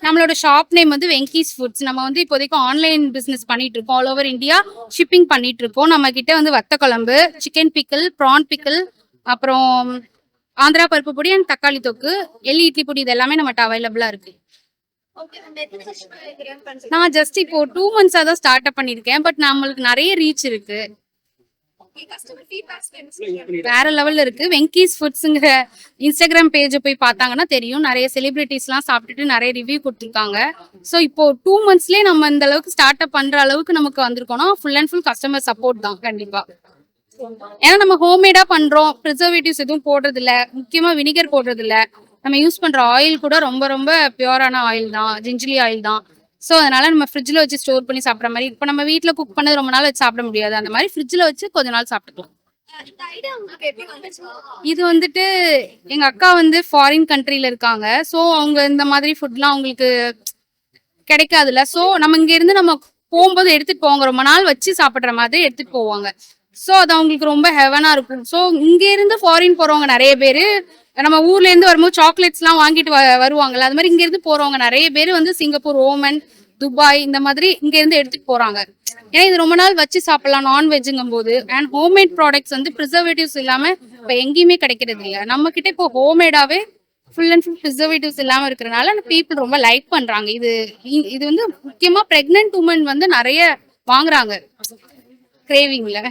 நம்மளோட shop name வந்து Venkys foods. நம்ம வந்து இப்போதைக்கு ஆன்லைன் பிசினஸ் பண்ணிட்டு இருக்கோம். ஆல் ஓவர் இந்தியா ஷிப்பிங் பண்ணிட்டு இருக்கோம். நம்ம கிட்ட வந்து வத்த குழம்பு, சிக்கன் பிக்கிள், ப்ரான் பிக்கிள், அப்புறம் ஆந்திரா பருப்பு பொடி அண்ட் தக்காளி தொக்கு, எள்ளி இட்லி பொடி, இது எல்லாமே நம்மகிட்ட அவைலபிளா இருக்கு. நான் ஜஸ்ட் இப்போ 2 months தான் ஸ்டார்ட் அப் பண்ணிருக்கேன். பட் நம்மளுக்கு நிறைய ரீச் இருக்கு, வேற லெவல்ல இருக்கு. வெங்கீஸ் ஃபுட்ஸ்ங்கிற இன்ஸ்டாகிராம் பேஜ் போய் பார்த்தாங்கன்னா தெரியும். நிறைய செலிபிரிட்டிஸ்லாம் சாப்பிட்டுட்டு நிறைய ரிவ்யூ கொடுத்துருக்காங்க. ஸோ இப்போ 2 monthsலேயே நம்ம இந்த அளவுக்கு ஸ்டார்ட் அப் பண்ற அளவுக்கு நமக்கு வந்திருக்கோம்னா full and full customer support தான் கண்டிப்பா. ஏன்னா நம்ம ஹோம்மேடா பண்றோம், ப்ரிசர்வேட்டிவ்ஸ் எதுவும் போடுறது இல்ல, முக்கியமா வினிகர் போடுறது இல்ல. நம்ம யூஸ் பண்ற ஆயில் கூட ரொம்ப ரொம்ப பியூரான ஆயில் தான், ஜிஞ்சிலி ஆயில் தான். ஸோ அதனால நம்ம ஃப்ரிட்ஜில் வச்சு ஸ்டோர் பண்ணி சாப்பிட்ற மாதிரி. இப்போ நம்ம வீட்டில் குக் பண்ணது ரொம்ப நாள் வச்சு சாப்பிட முடியாது, அந்த மாதிரி ஃப்ரிட்ஜில் வச்சு கொஞ்ச நாள் சாப்பிட்டுக்கலாம். இது வந்துட்டு எங்க அக்கா வந்து ஃபாரின் கண்ட்ரில இருக்காங்க. ஸோ அவங்க இந்த மாதிரி ஃபுட்லாம் அவங்களுக்கு கிடைக்காதுல்ல. ஸோ நம்ம இங்க இருந்து நம்ம போகும்போது எடுத்துட்டு போவாங்க, ரொம்ப நாள் வச்சு சாப்பிட்ற மாதிரி எடுத்துட்டு போவாங்க. ஸோ அது அவங்களுக்கு ரொம்ப ஹெவனா இருக்கும். ஸோ இங்க இருந்து ஃபாரின் போறவங்க நிறைய பேர் நம்ம ஊர்ல இருந்து வரும்போது சாக்லேட்ஸ்லாம் வாங்கிட்டு வருவாங்கல்ல, அது மாதிரி இங்க இருந்து போறவங்க நிறைய பேர் வந்து சிங்கப்பூர், ஓமன், துபாய் இந்த மாதிரி இங்க இருந்து எடுத்துட்டு போறாங்க. ஏன்னா இது ரொம்ப நாள் வச்சு சாப்பிடலாம் நான்வெஜ்ஜுங்கும் போது. அண்ட் ஹோம்மேட் ப்ராடக்ட்ஸ் வந்து ப்ரிசர்வேட்டிவ்ஸ் இல்லாம இப்போ எங்கேயுமே கிடைக்கிறது இல்லை. நம்ம கிட்ட இப்போ ஹோம்மேடாவே ஃபுல் அண்ட் ஃபுல் ப்ரிசர்வேட்டிவ்ஸ் இல்லாம இருக்கிறதுனால பீப்புள் ரொம்ப லைக் பண்றாங்க. இது வந்து முக்கியமா பிரெக்னென்ட் உமன் வந்து நிறைய வாங்குறாங்க கிரேவிங்ல.